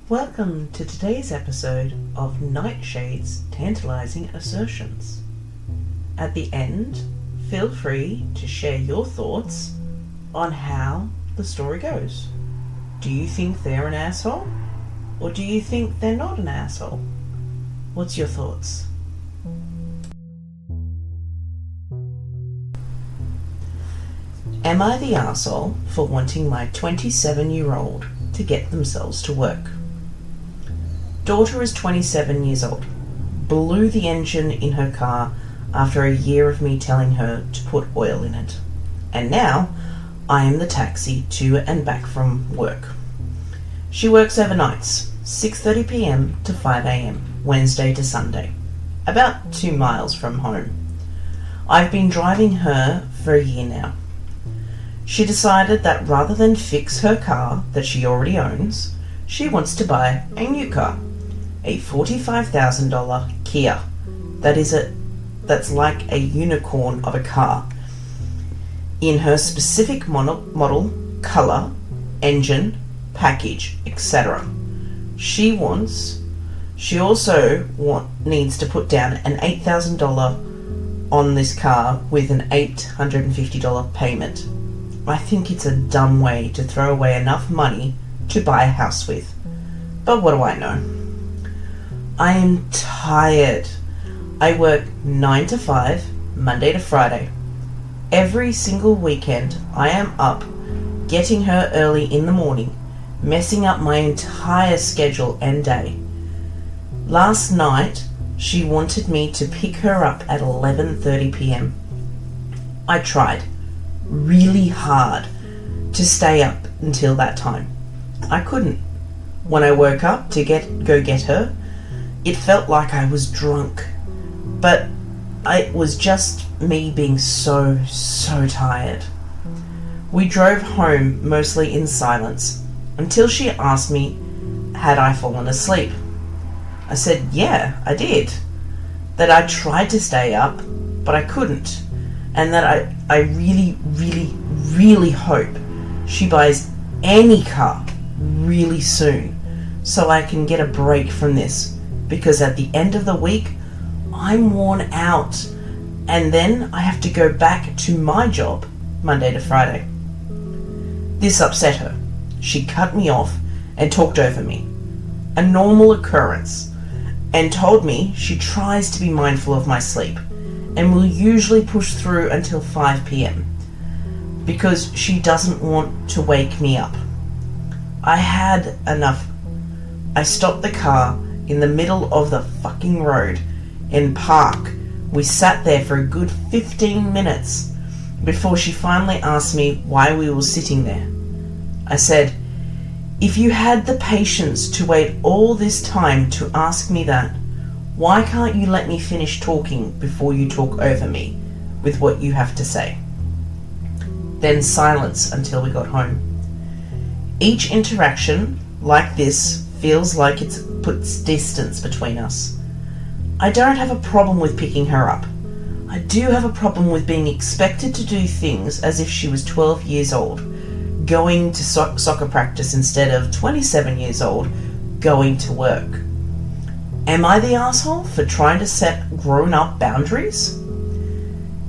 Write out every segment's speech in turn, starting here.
Welcome to today's episode of Nightshade's tantalizing assertions. At the end, feel free to share your thoughts on how the story goes. Do you think they're an asshole? Or do you think they're not an asshole? What's your thoughts? Am I the arsehole for wanting my 27-year-old to get themselves to work? Daughter is 27 years old. Blew the engine in her car after a year of me telling her to put oil in it. And now, I am the taxi to and back from work. She works overnights, 6:30 p.m. to 5 a.m, Wednesday to Sunday, about 2 miles from home. I've been driving her for a year now. She decided that rather than fix her car that she already owns, she wants to buy a new car. A $45,000 Kia. That's like a unicorn of a car. In her specific model, colour, engine, package, etc. She also needs to put down an $8,000 on this car with an $850 payment. I think it's a dumb way to throw away enough money to buy a house with. But what do I know? I am tired. I work 9 to 5, Monday to Friday. Every single weekend I am up, getting her early in the morning, messing up my entire schedule and day. Last night, she wanted me to pick her up at 11:30 p.m. I tried really hard to stay up until that time. I couldn't. When I woke up to go get her, it felt like I was drunk, but it was just me being so tired. We drove home mostly in silence until she asked me, had I fallen asleep? I said, yeah, I did. That I tried to stay up, but I couldn't. And that I really hope she buys any car really soon so I can get a break from this. Because at the end of the week, I'm worn out, and then I have to go back to my job Monday to Friday. This upset her. She cut me off and talked over me. A normal occurrence, and told me she tries to be mindful of my sleep and will usually push through until 5 p.m. because she doesn't want to wake me up. I had enough. I stopped the car in the middle of the fucking road in park. We sat there for a good 15 minutes before she finally asked me why we were sitting there. I said, if you had the patience to wait all this time to ask me that, why can't you let me finish talking before you talk over me with what you have to say? Then silence until we got home. Each interaction like this feels like it puts distance between us. I don't have a problem with picking her up. I do have a problem with being expected to do things as if she was 12 years old, going to soccer practice instead of 27 years old, going to work. Am I the asshole for trying to set grown-up boundaries?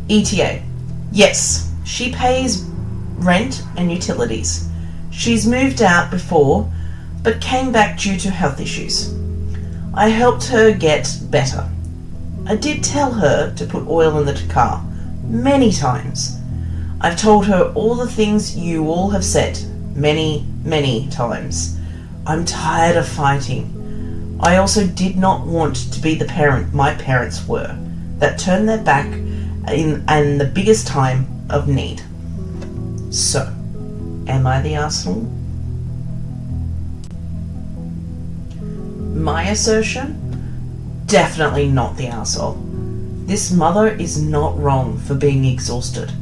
ETA. Yes, she pays rent and utilities. She's moved out before, but came back due to health issues. I helped her get better. I did tell her to put oil in the car many times. I've told her all the things you all have said many times. I'm tired of fighting. I also did not want to be the parent my parents were, that turned their back in the biggest time of need. So, am I the asshole? My assertion? Definitely not the arsehole. This mother is not wrong for being exhausted.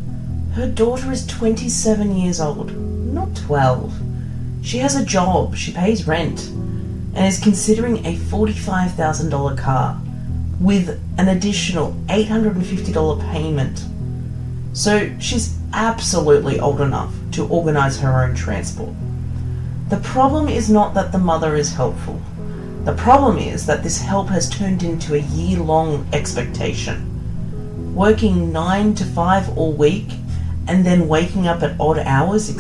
Her daughter is 27 years old, not 12. She has a job, she pays rent, and is considering a $45,000 car with an additional $850 payment. So she's absolutely old enough to organise her own transport. The problem is not that the mother is helpful. The problem is that this help has turned into a year-long expectation. Working 9 to 5 all week and then waking up at odd hours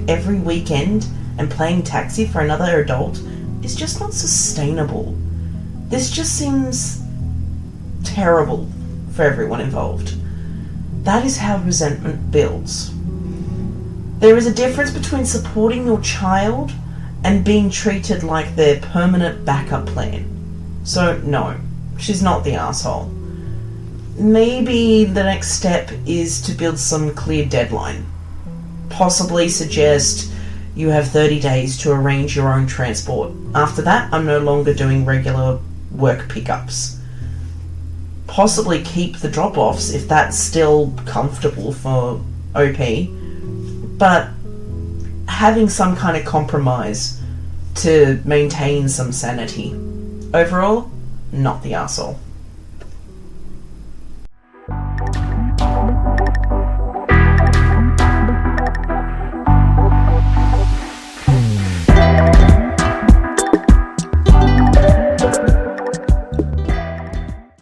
every weekend and playing taxi for another adult is just not sustainable. This just seems terrible for everyone involved. That is how resentment builds. There is a difference between supporting your child and being treated like their permanent backup plan. So no, she's not the asshole. Maybe the next step is to build some clear deadline. Possibly suggest you have 30 days to arrange your own transport. After that, I'm no longer doing regular work pickups. Possibly keep the drop-offs if that's still comfortable for OP, but having some kind of compromise to maintain some sanity. Overall, not the arsehole.